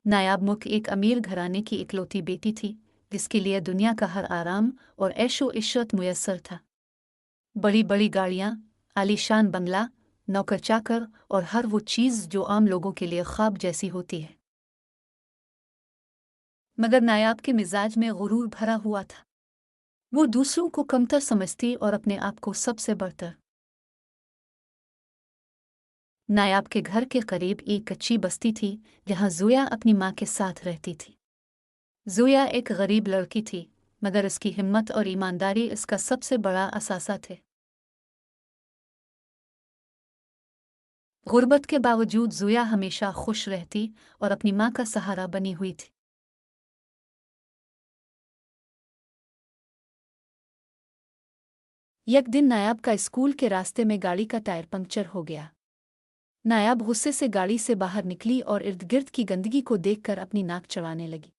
नायाब मुख एक अमीर घराने की इकलौती बेटी थी, जिसके लिए दुनिया का हर आराम और ऐशो इशरत मुयस्सर था। बड़ी बड़ी गाड़ियाँ, आलीशान बंगला, नौकर चाकर और हर वो चीज़ जो आम लोगों के लिए ख्वाब जैसी होती है। मगर नायाब के मिजाज में गुरूर भरा हुआ था। वो दूसरों को कमतर समझती और अपने आप को सबसे बढ़कर। नायाब के घर के करीब एक कच्ची बस्ती थी, जहाँ ज़ोया अपनी माँ के साथ रहती थी। ज़ोया एक गरीब लड़की थी, मगर उसकी हिम्मत और ईमानदारी इसका सबसे बड़ा असासा थे। गुर्बत के बावजूद ज़ोया हमेशा खुश रहती और अपनी माँ का सहारा बनी हुई थी। एक दिन नायाब का स्कूल के रास्ते में गाड़ी का टायर पंक्चर हो गया। नायाब गुस्से से गाड़ी से बाहर निकली और इर्द गिर्द की गंदगी को देखकर अपनी नाक चढ़ाने लगी।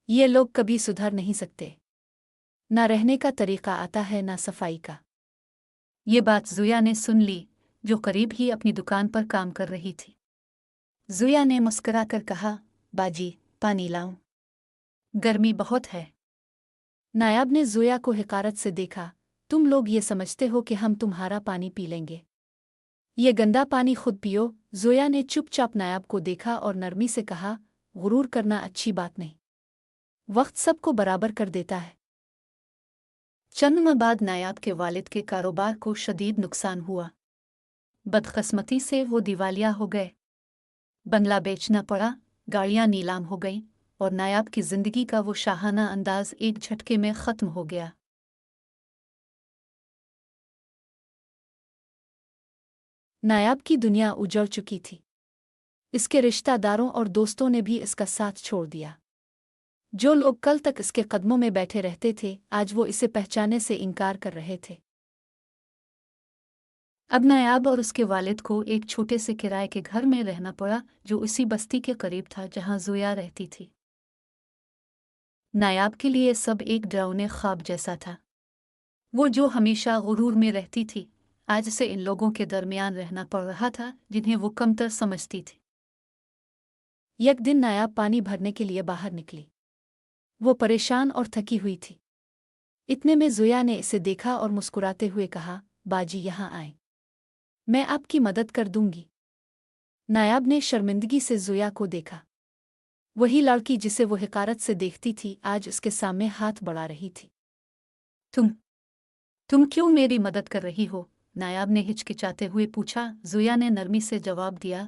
ये लोग कभी सुधर नहीं सकते। ना रहने का तरीका आता है, ना सफाई का। ये बात ज़ोया ने सुन ली, जो करीब ही अपनी दुकान पर काम कर रही थी। ज़ोया ने मुस्कुराकर कहा, बाजी, पानी लाऊं? गर्मी बहुत है। नायाब ने ज़ोया को हिकारत से देखा। तुम लोग ये समझते हो कि हम तुम्हारा पानी पी लेंगे? ये गंदा पानी खुद पियो। ज़ोया ने चुपचाप नायाब को देखा और नरमी से कहा, गुरूर करना अच्छी बात नहीं। वक्त सबको बराबर कर देता है। चंद माह बाद नायाब के वालिद के कारोबार को शदीद नुकसान हुआ। बदकिस्मती से वो दिवालिया हो गए। बंगला बेचना पड़ा, गाड़ियां नीलाम हो गईं और नायाब की जिंदगी का वो शाहाना अंदाज एक झटके में खत्म हो गया। नायाब की दुनिया उजड़ चुकी थी। इसके रिश्तेदारों और दोस्तों ने भी इसका साथ छोड़ दिया। जो लोग कल तक इसके कदमों में बैठे रहते थे, आज वो इसे पहचाने से इनकार कर रहे थे। अब नायाब और उसके वालिद को एक छोटे से किराए के घर में रहना पड़ा, जो उसी बस्ती के करीब था जहां ज़ोया रहती थी। नायाब के लिए सब एक डरावने ख्वाब जैसा था। वो जो हमेशा गुरूर में रहती थी, आज से इन लोगों के दरमियान रहना पड़ रहा था जिन्हें वो कमतर समझती थी। एक दिन नायाब पानी भरने के लिए बाहर निकली। वो परेशान और थकी हुई थी। इतने में ज़ोया ने इसे देखा और मुस्कुराते हुए कहा, बाजी, यहाँ आए, मैं आपकी मदद कर दूंगी। नायाब ने शर्मिंदगी से ज़ोया को देखा। वही लड़की जिसे वो हिकारत से देखती थी, आज उसके सामने हाथ बढ़ा रही थी। तुम तुम क्यों मेरी मदद कर रही हो? नायाब ने हिचकिचाते हुए पूछा। ज़ोया ने नरमी से जवाब दिया,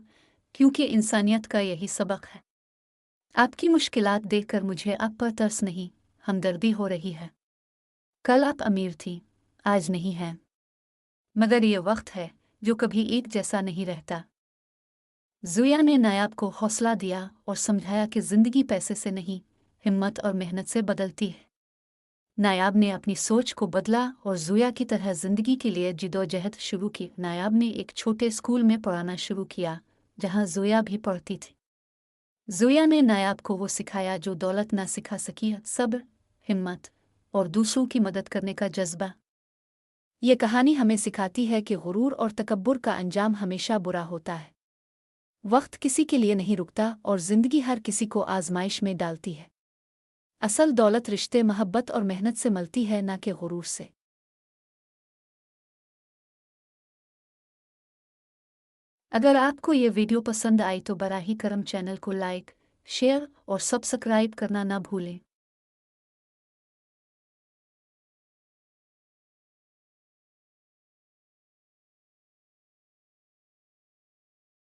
क्योंकि इंसानियत का यही सबक है। आपकी मुश्किलात देखकर मुझे आप पर तरस नहीं, हमदर्दी हो रही है। कल आप अमीर थी, आज नहीं है। मगर ये वक्त है जो कभी एक जैसा नहीं रहता। ज़ोया ने नायाब को हौसला दिया और समझाया कि ज़िंदगी पैसे से नहीं, हिम्मत और मेहनत से बदलती है। नायाब ने अपनी सोच को बदला और ज़ोया की तरह ज़िंदगी के लिए जिदोजहद शुरू की। नायाब ने एक छोटे स्कूल में पढ़ाना शुरू किया, जहाँ ज़ोया भी पढ़ती थी। ज़ोया ने नायाब को वो सिखाया जो दौलत ना सिखा सकी, सब्र, हिम्मत और दूसरों की मदद करने का जज्बा। ये कहानी हमें सिखाती है कि गुरूर और तकब्बुर का अंजाम हमेशा बुरा होता है। वक्त किसी के लिए नहीं रुकता और ज़िंदगी हर किसी को आजमाइश में डालती है। असल दौलत रिश्ते, मोहब्बत और मेहनत से मिलती है, ना कि गुरूर से। अगर आपको ये वीडियो पसंद आई तो बराह करम चैनल को लाइक, शेयर और सब्सक्राइब करना ना भूलें।